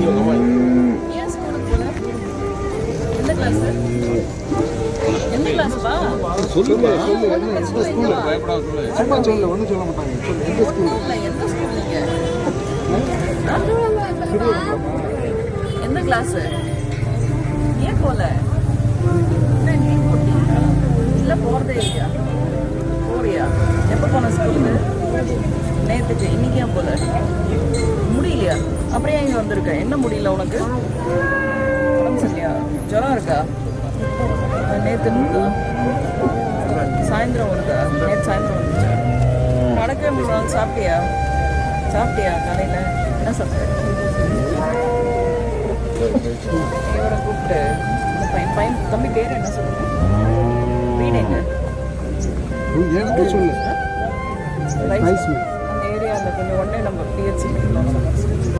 ஏன் ஸ்கூலுக்கு போல? எந்த கிளாஸ்? எந்த கிளாஸ்ப்பா? சொல்லுங்க எந்த ஸ்கூல் சும்மா சொல்லு ஒன்றும் சொல்ல மாட்டாங்க சொல்லு எந்த ஸ்கூல் எந்த ஸ்கூல் நீங்க? எந்த கிளாஸ்? ஏன் போல? என்ன லீவ் போட்டீங்களா? இல்லை போகிறதே இல்லையா? போறியா? எப்போ போன ஸ்கூலுக்கு? நேற்றுக்கு. இன்னைக்கு ஏன் போல? முடியலையா? அப்படியே இங்கே வந்திருக்க. என்ன முடியல உனக்கு? உடம்பு சரியா? ஜுரம் இருக்கா? நேற்று சாயந்தரம் வருதா? நேற்று சாயந்தரம் வந்துச்சா? நடக்கவே முடியல. சாப்பிட்டியா? காலையில் என்ன சாப்பிட்ட? இவரை கூப்பிட்டு இந்த பையன் தம்பி பேர் என்ன சொல்லுங்க? வீடு எங்க? சொல்லு அந்த ஏரியாவில் கொஞ்சம் 1 நம்பர் பிஹெச்சி